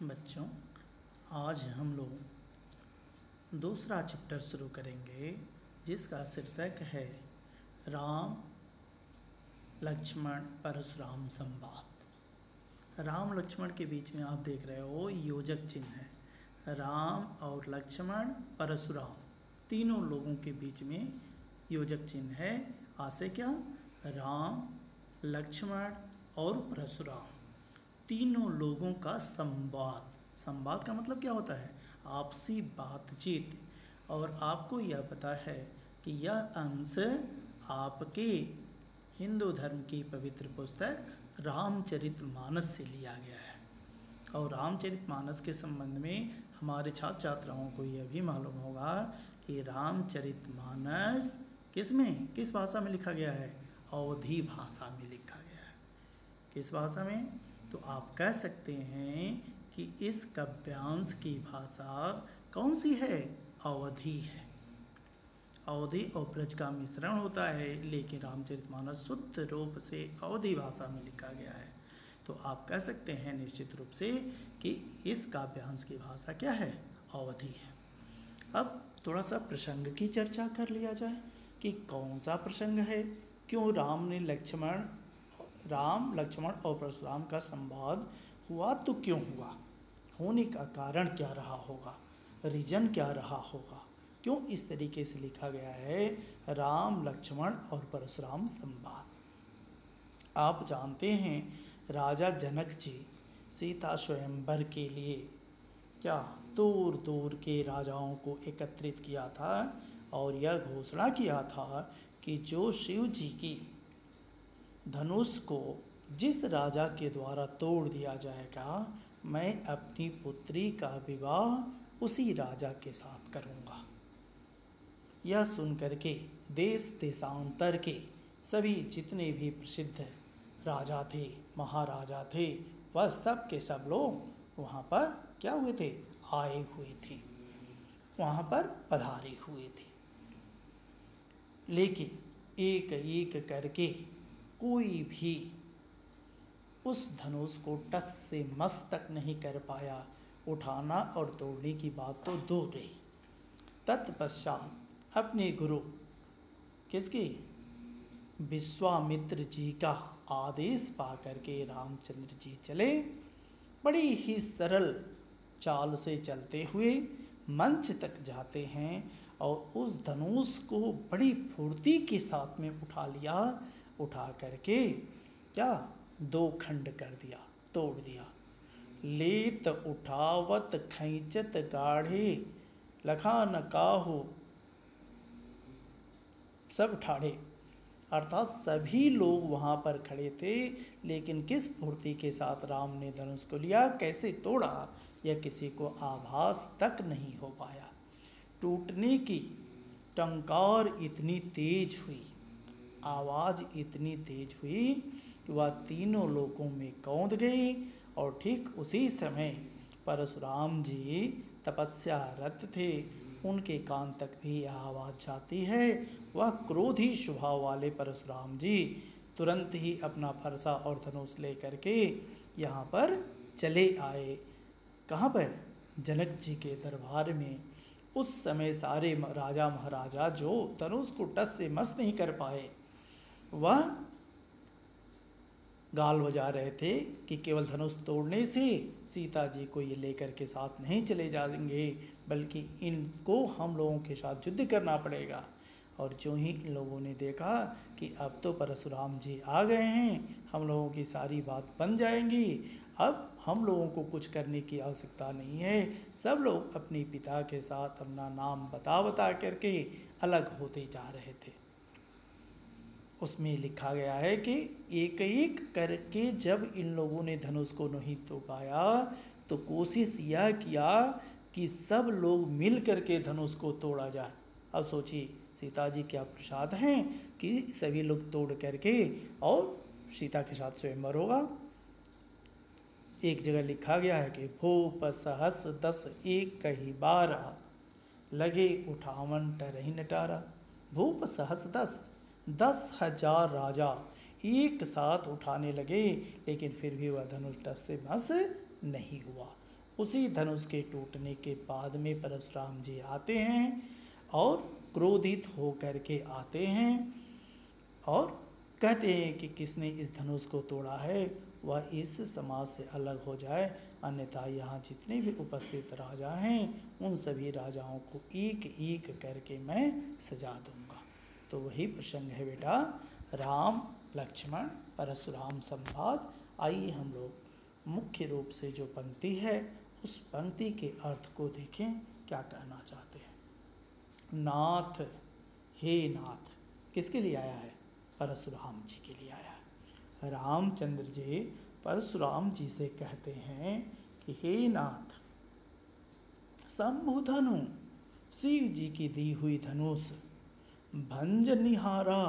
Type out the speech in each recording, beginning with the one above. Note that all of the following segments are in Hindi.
बच्चों, आज हम लोग दूसरा चैप्टर शुरू करेंगे जिसका शीर्षक है राम लक्ष्मण परशुराम संवाद। राम लक्ष्मण के बीच में आप देख रहे हो योजक चिन्ह है। राम और लक्ष्मण परशुराम तीनों लोगों के बीच में योजक चिन्ह है। आसे क्या? राम लक्ष्मण और परशुराम तीनों लोगों का संवाद। संवाद का मतलब क्या होता है? आपसी बातचीत। और आपको यह पता है कि यह अंश आपके हिंदू धर्म की पवित्र पुस्तक रामचरितमानस से लिया गया है। और रामचरितमानस के संबंध में हमारे छात्र छात्राओं को यह भी मालूम होगा कि रामचरितमानस किस भाषा में लिखा गया है? अवधी भाषा में लिखा गया है। किस भाषा में? तो आप कह सकते हैं कि इस काव्यांश की भाषा कौन सी है? अवधी है। अवधी और ब्रज का मिश्रण होता है, लेकिन रामचरितमानस शुद्ध रूप से अवधी भाषा में लिखा गया है। तो आप कह सकते हैं निश्चित रूप से कि इस काव्यांश की भाषा क्या है? अवधी है। अब थोड़ा सा प्रसंग की चर्चा कर लिया जाए कि कौन सा प्रसंग है, क्यों राम लक्ष्मण और परशुराम का संवाद हुआ, तो क्यों हुआ, होने का कारण क्या रहा होगा, रीजन क्या रहा होगा, क्यों इस तरीके से लिखा गया है राम लक्ष्मण और परशुराम संवाद। आप जानते हैं राजा जनक जी सीता स्वयंवर के लिए क्या दूर दूर के राजाओं को एकत्रित किया था और यह घोषणा किया था कि जो शिव जी की धनुष को जिस राजा के द्वारा तोड़ दिया जाएगा, मैं अपनी पुत्री का विवाह उसी राजा के साथ करूंगा। यह सुनकर के देश देशांतर के सभी जितने भी प्रसिद्ध राजा थे, महाराजा थे, वह सब के सब लोग वहाँ पर क्या हुए थे? आए हुए थे, वहाँ पर पधारे हुए थे। लेकिन एक एक करके कोई भी उस धनुष को टस से मस तक नहीं कर पाया। उठाना और तोड़ने की बात तो दूर रही। तत्पश्चात अपने गुरु किसके? विश्वामित्र जी का आदेश पा करके रामचंद्र जी चले। बड़ी ही सरल चाल से चलते हुए मंच तक जाते हैं और उस धनुष को बड़ी फुर्ती के साथ में उठा लिया। उठा करके क्या दो खंड कर दिया, तोड़ दिया। लेत उठावत खैंचत गाढ़े लखा न काहू सब ठाढ़े। अर्थात सभी लोग वहाँ पर खड़े थे, लेकिन किस फुर्ती के साथ राम ने धनुष को लिया, कैसे तोड़ा, यह किसी को आभास तक नहीं हो पाया। टूटने की टंकार इतनी तेज हुई, आवाज़ इतनी तेज हुई कि वह तीनों लोगों में कौंध गई। और ठीक उसी समय परशुराम जी तपस्यारत थे, उनके कान तक भी यह आवाज़ जाती है। वह क्रोधी स्वभाव वाले परशुराम जी तुरंत ही अपना फरसा और धनुष ले करके यहाँ पर चले आए। कहाँ पर? जनक जी के दरबार में। उस समय सारे राजा महाराजा जो धनुष को टस से मस नहीं कर पाए, वह गाल बजा रहे थे कि केवल धनुष तोड़ने से सीता जी को ये लेकर के साथ नहीं चले जाएंगे, बल्कि इनको हम लोगों के साथ युद्ध करना पड़ेगा। और जो ही इन लोगों ने देखा कि अब तो परशुराम जी आ गए हैं, हम लोगों की सारी बात बन जाएंगी, अब हम लोगों को कुछ करने की आवश्यकता नहीं है। सब लोग अपने पिता के साथ अपना नाम बता करके अलग होते जा रहे थे। उसमें लिखा गया है कि एक एक करके जब इन लोगों ने धनुष को नहीं तो पाया, तो कोशिश यह किया कि सब लोग मिल करके धनुष को तोड़ा जाए। अब सोचिए सीता जी क्या प्रसाद हैं कि सभी लोग तोड़ करके और सीता के साथ स्वयंवर होगा। एक जगह लिखा गया है कि भूप सहस 10 एक कही 12 लगे उठावन टरही नटारा। भूप सहस 10,000 राजा एक साथ उठाने लगे, लेकिन फिर भी वह धनुष टस से मस नहीं हुआ। उसी धनुष के टूटने के बाद में परशुराम जी आते हैं और क्रोधित होकर के आते हैं और कहते हैं कि किसने इस धनुष को तोड़ा है वह इस समाज से अलग हो जाए, अन्यथा यहाँ जितने भी उपस्थित राजा हैं उन सभी राजाओं को एक एक करके मैं सजा दूंगा। तो वही प्रसंग है बेटा राम लक्ष्मण परशुराम संवाद। आइए हम लोग मुख्य रूप से जो पंक्ति है उस पंक्ति के अर्थ को देखें, क्या कहना चाहते हैं। नाथ, हे नाथ, किसके लिए आया है? परशुराम जी के लिए आया है। रामचंद्र जी परशुराम जी से कहते हैं कि हे नाथ, शंभु धनु, शिव जी की दी हुई धनुष, भंजन निहारा,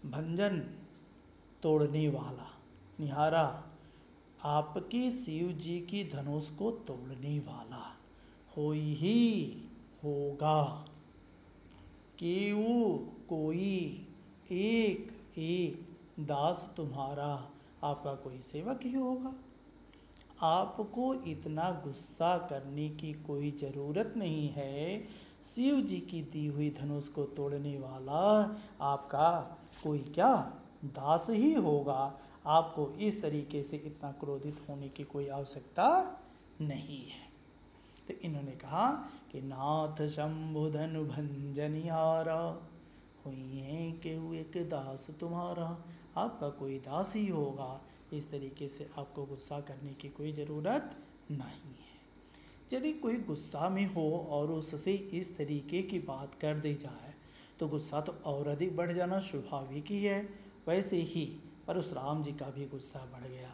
भंजन तोड़ने वाला, निहारा आपकी शिव जी की धनुष को तोड़ने वाला होई ही होगा। केऊ कोई एक एक दास तुम्हारा, आपका कोई सेवक ही होगा। आपको इतना गुस्सा करने की कोई ज़रूरत नहीं है। शिव जी की दी हुई धनुष को तोड़ने वाला आपका कोई क्या दास ही होगा। आपको इस तरीके से इतना क्रोधित होने की कोई आवश्यकता नहीं है। तो इन्होंने कहा कि नाथ शंभु धनु भंजनिहारा, हुई है केहू एक दास तुम्हारा, आपका कोई दास ही होगा। इस तरीके से आपको गुस्सा करने की कोई ज़रूरत नहीं है। यदि कोई गुस्सा में हो और उससे इस तरीके की बात कर दी जाए तो गुस्सा तो और अधिक बढ़ जाना स्वाभाविक ही है। वैसे ही परशुराम जी का भी गुस्सा बढ़ गया।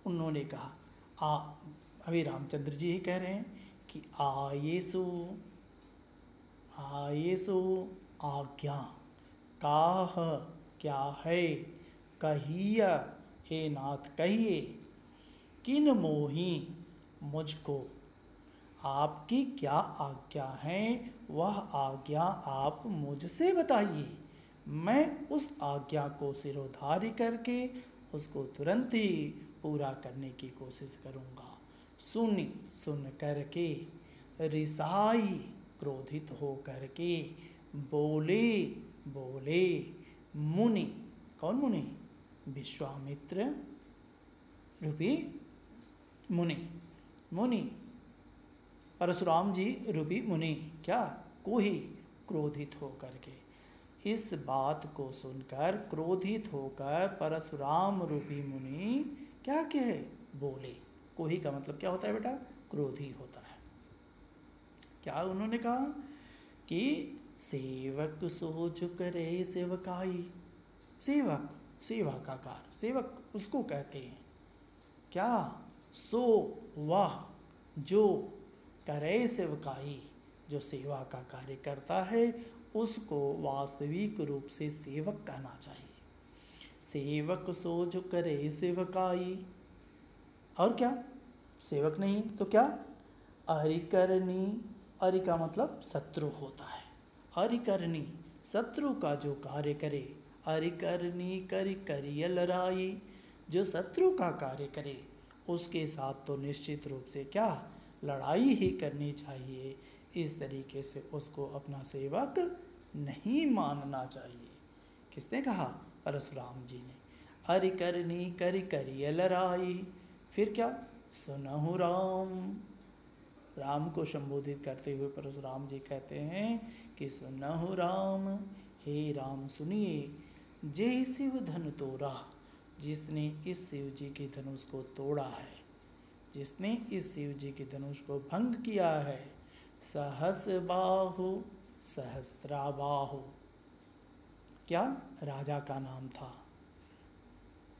उन्होंने कहा अभी रामचंद्र जी ही कह रहे हैं कि आयेसु आज्ञा, काह क्या है, कहिए हे नाथ कहिए, किन मोही मुझको, आपकी क्या आज्ञा है वह आज्ञा आप मुझसे बताइए। मैं उस आज्ञा को सिरोधार्य करके उसको तुरंत ही पूरा करने की कोशिश करूँगा। सुन करके रिसाई, क्रोधित हो करके बोले मुनि, कौन मुनि? विश्वामित्र रूपी मुनि परशुराम जी रूपी मुनि क्या को ही क्रोधित हो करके। इस बात को सुनकर क्रोधित होकर परशुराम रूपी मुनि क्या कहे? बोले। कोही का मतलब क्या होता है बेटा? क्रोधी होता है। क्या उन्होंने कहा कि सेवक सोच करे सेवकाई। सेवक, सेवा का कार, सेवक उसको कहते हैं। क्या? सो वह जो करे सेवकाई, जो सेवा का कार्य करता है उसको वास्तविक रूप से सेवक कहना चाहिए। सेवक सो जो करे सेवकाई। और क्या? सेवक नहीं तो क्या? अरिकरणी, अरि का मतलब शत्रु होता है। अरिकरणी, शत्रु का जो कार्य करे। अरिकरणी करि करियल राई, जो शत्रु का कार्य करे उसके साथ तो निश्चित रूप से क्या लड़ाई ही करनी चाहिए। इस तरीके से उसको अपना सेवक नहीं मानना चाहिए। किसने कहा? परशुराम जी ने। अरिकरणी करि करियल राई। फिर क्या? सुनहु राम, राम को संबोधित करते हुए परशुराम जी कहते हैं कि सुनहु राम, हे राम सुनिए, जय शिव धनु तोड़ा, जिसने इस शिव जी की धनुष को तोड़ा है, जिसने इस शिव जी की धनुष को भंग किया है। सहस बाहु सहस्त्राबाहु, क्या राजा का नाम था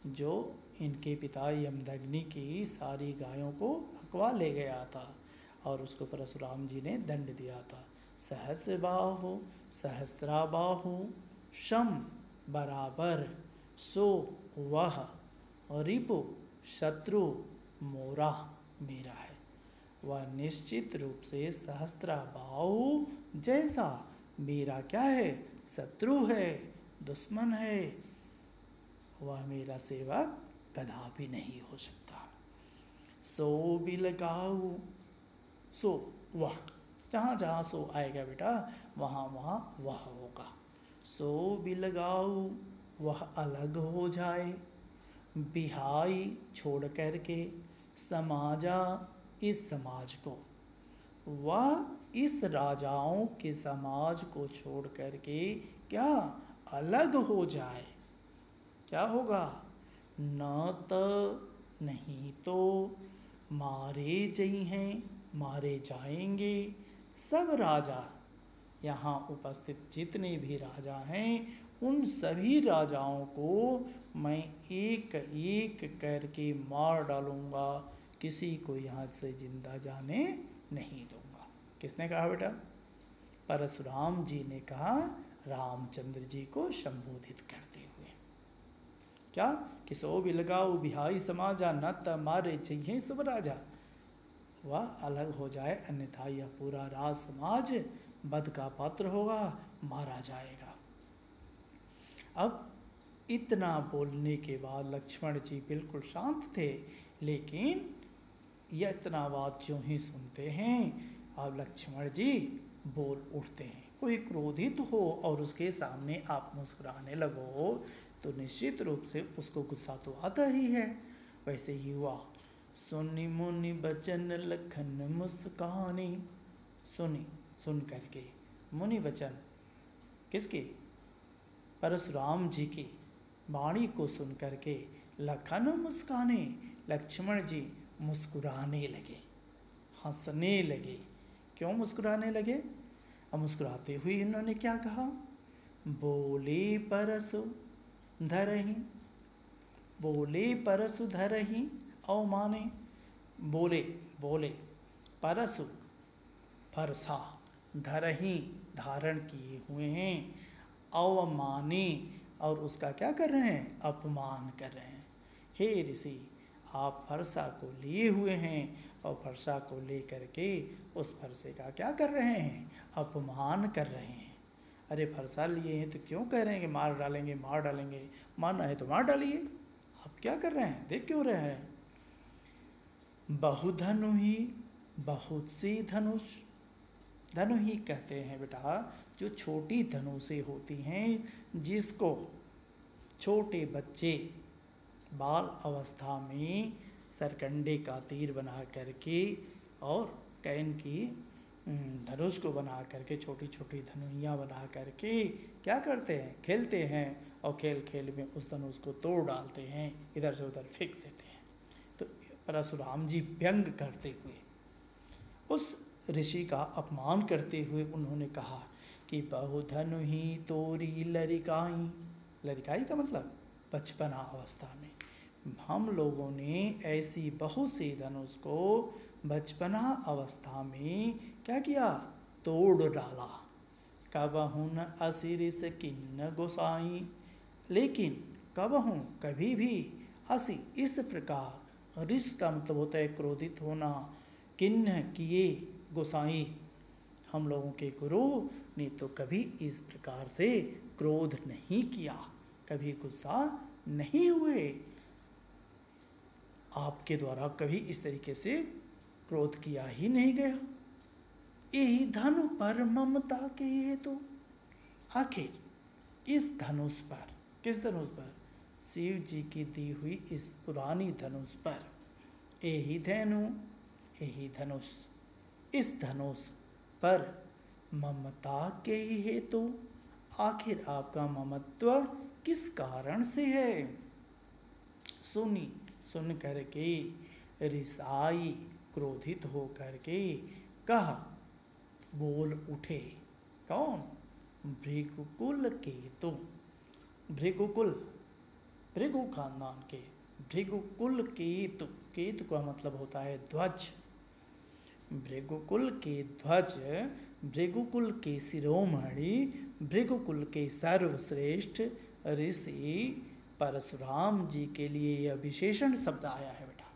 जो इनके पिता यमदग्नि की सारी गायों को हकवा ले गया था और उसको परशुराम जी ने दंड दिया था। सहस बाहु सहस्त्राबाहु, शम बराबर, सो वह, रिपु शत्रु, मोरा मेरा है। वह निश्चित रूप से सहस्त्राबाहु जैसा मेरा क्या है? शत्रु है, दुश्मन है। वह मेरा सेवक कदापि नहीं हो सकता। सो बिलगाऊ, सो वह, जहाँ जहाँ सो आएगा बेटा वहाँ वहाँ वह होगा। सो बिलगाऊ, वह अलग हो जाए, बिहाई छोड़ करके, समाजा इस समाज को, वह इस राजाओं के समाज को छोड़ करके क्या अलग हो जाए। क्या होगा? न त नहीं तो मारे जई हैं, मारे जाएंगे सब राजा। यहाँ उपस्थित जितने भी राजा हैं उन सभी राजाओं को मैं एक एक करके मार डालूंगा, किसी को यहाँ से जिंदा जाने नहीं दूंगा। किसने कहा बेटा? परशुराम जी ने कहा रामचंद्र जी को संबोधित करते हुए। क्या? कि सो बिलगाऊ बिहाई समाजा, न त मारे चाहिए सब राजा। वह अलग हो जाए, अन्यथा यह पूरा राज समाज वध का पात्र होगा, मारा जाएगा। अब इतना बोलने के बाद लक्ष्मण जी बिल्कुल शांत थे, लेकिन यह इतना बात जो ही सुनते हैं अब लक्ष्मण जी बोल उठते हैं। कोई क्रोधित हो और उसके सामने आप मुस्कुराने लगो तो निश्चित रूप से उसको गुस्सा तो आता ही है। वैसे ही हुआ। सुनि मुनि बचन लखन मुस्कानी, सुनी सुन करके, मुनि वचन किसके? परशुराम जी की वाणी को सुन करके लखन मुस्काने, लक्ष्मण जी मुस्कुराने लगे, हंसने लगे। क्यों मुस्कुराने लगे? अब मुस्कुराते हुए इन्होंने क्या कहा? बोले परसु धरहि, बोले परसु धरहि अवमाने। बोले बोले परसु फरसा, धरहि धारण किए हुए हैं, अवमाने और उसका क्या कर रहे हैं? अपमान कर रहे हैं। हे ऋषि, आप फरसा को लिए हुए हैं और फरसा को ले करके उस फरसे का क्या कर रहे हैं? अपमान कर रहे हैं। अरे फरसा लिए हैं तो क्यों कह रहे हैं कि मार डालेंगे मार डालेंगे? मारना है तो मार डालिए, आप क्या कर रहे हैं? देख क्यों रहे हैं? बहुधनु ही, बहुत सी धनुष, धनु ही कहते हैं बेटा जो छोटी धनुषें होती हैं, जिसको छोटे बच्चे बाल अवस्था में सरकंडे का तीर बना करके और कैन की धनुष को बना करके छोटी छोटी धनुइयाँ बना करके क्या करते हैं? खेलते हैं और खेल खेल में उस धनुष को तोड़ डालते हैं, इधर से उधर फेंक देते हैं। तो परशुराम जी व्यंग करते हुए उस ऋषि का अपमान करते हुए उन्होंने कहा कि बहुधनु ही तोरी लरिकाई। लरिकाई का मतलब बचपना अवस्था में। हम लोगों ने ऐसी बहुत सी धनुष को बचपना अवस्था में क्या किया? तोड़ डाला। कबहु न असिरिस किन्न गोसाई, लेकिन कबहु कभी भी असी इस प्रकार, रिस का मतलब होता है क्रोधित होना, किन्न किए गोसाई हम लोगों के गुरु ने तो कभी इस प्रकार से क्रोध नहीं किया, कभी गुस्सा नहीं हुए। आपके द्वारा कभी इस तरीके से क्रोध किया ही नहीं गया। यही धनु पर ममता के ये तो आखिर इस धनुष पर, किस धनुष पर? शिव जी की दी हुई इस पुरानी धनुष पर, यही धनु यही धनुष, इस धनुष पर ममता के ही हेतु आखिर आपका ममत्व किस कारण से है? सुनी सुन करके रिसाई क्रोधित हो करके कह बोल उठे। कौन? भृगुकुल केतु। भृगुकुल, भृगु खानदान के भृगुकुल केतु। केतु का मतलब होता है ध्वज। भृगुकुल के ध्वज, भृगुकुल के शिरोमणि, भृगुकुल के सर्वश्रेष्ठ ऋषि परशुराम जी के लिए यह विशेषण शब्द आया है बेटा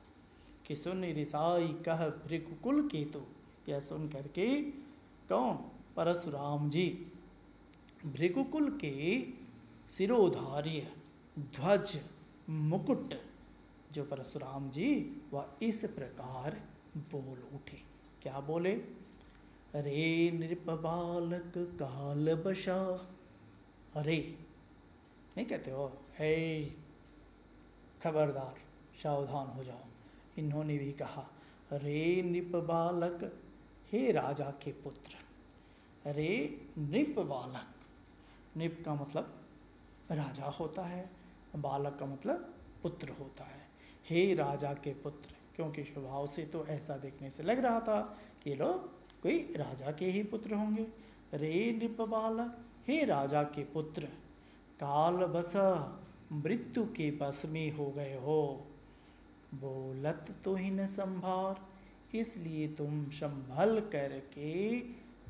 कि सुन रिसाई कह भृगुकुल केतु। यह सुन करके कौन? परशुराम जी भृगुकुल के शिरोधार्य ध्वज मुकुट जो परशुराम जी वह इस प्रकार बोल उठे। क्या बोले? रे नृप बालक काल बशा। अरे नहीं कहते हो, हे खबरदार, सावधान हो जाओ। इन्होंने भी कहा, रे नृप बालक, हे राजा के पुत्र। रे नृप बालक, नृप का मतलब राजा होता है, बालक का मतलब पुत्र होता है। हे राजा के पुत्र, क्योंकि स्वभाव से तो ऐसा देखने से लग रहा था कि ये लोग कोई राजा के ही पुत्र होंगे। रे नृप बालक, हे राजा के पुत्र, काल बस, मृत्यु के बस में हो गए हो। बोलत तो ही न संभार, इसलिए तुम संभल करके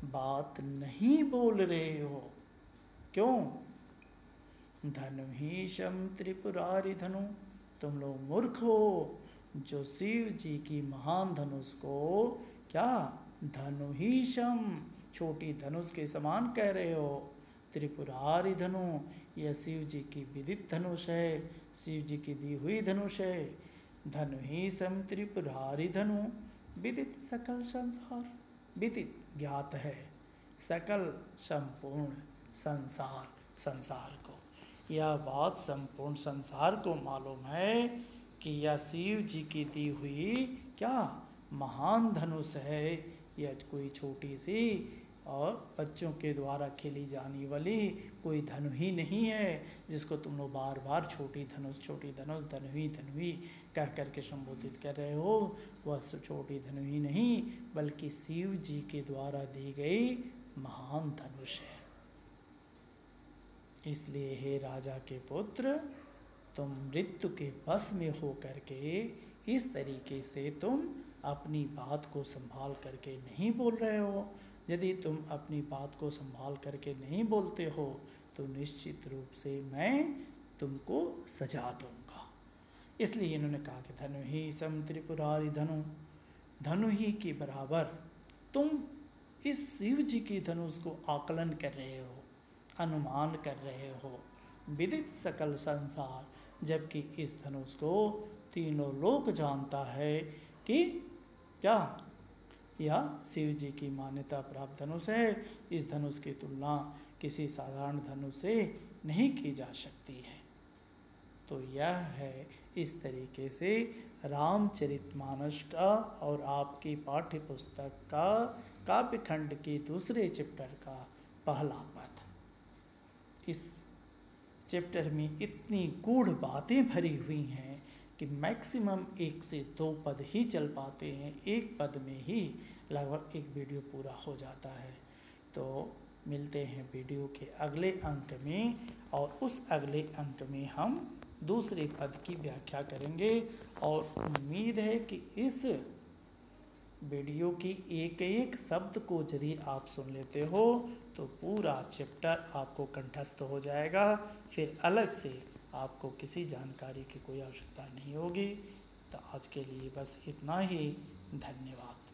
बात नहीं बोल रहे हो। क्यों? धनु ही शम त्रिपुरारी धनु, तुम लोग मूर्ख हो जो शिव जी की महान धनुष को क्या धनु ही शम, छोटी धनुष के समान कह रहे हो। त्रिपुरारी धनु, यह शिव जी की विदित धनुष है, शिव जी की दी हुई धनुष है। धनु ही सम त्रिपुरारी धनु, विदित सकल संसार, विदित ज्ञात है सकल संपूर्ण संसार, संसार को यह बात संपूर्ण संसार को मालूम है कि यह शिव जी की दी हुई क्या महान धनुष है। यह कोई छोटी सी और बच्चों के द्वारा खेली जाने वाली कोई धनु ही नहीं है, जिसको तुम लोग बार बार छोटी धनुष धनु ही कह करके संबोधित कर रहे हो। वह छोटी धनु ही नहीं, बल्कि शिव जी के द्वारा दी गई महान धनुष है। इसलिए हे राजा के पुत्र, तुम मृत्यु के बस में हो करके इस तरीके से तुम अपनी बात को संभाल करके नहीं बोल रहे हो। यदि तुम अपनी बात को संभाल करके नहीं बोलते हो तो निश्चित रूप से मैं तुमको सजा दूंगा। इसलिए इन्होंने कहा कि धनु ही सम त्रिपुरारी धनु, धनु ही के बराबर तुम इस शिव जी की धनुष को आकलन कर रहे हो, अनुमान कर रहे हो। विदित सकल संसार, जबकि इस धनुष को तीनों लोक जानता है कि क्या यह शिव जी की मान्यता प्राप्त धनुष है। इस धनुष की तुलना किसी साधारण धनुष से नहीं की जा सकती है। तो यह है इस तरीके से रामचरितमानस का और आपकी पाठ्य पुस्तक का काव्यखंड के दूसरे चैप्टर का पहला पद। इस चैप्टर में इतनी गूढ़ बातें भरी हुई हैं कि मैक्सिमम 1 से 2 पद ही चल पाते हैं, एक पद में ही लगभग एक वीडियो पूरा हो जाता है। तो मिलते हैं वीडियो के अगले अंक में, और उस अगले अंक में हम दूसरे पद की व्याख्या करेंगे। और उम्मीद है कि इस वीडियो की एक एक शब्द को यदि आप सुन लेते हो तो पूरा चैप्टर आपको कंठस्थ हो जाएगा। फिर अलग से आपको किसी जानकारी की कोई आवश्यकता नहीं होगी। तो आज के लिए बस इतना ही। धन्यवाद।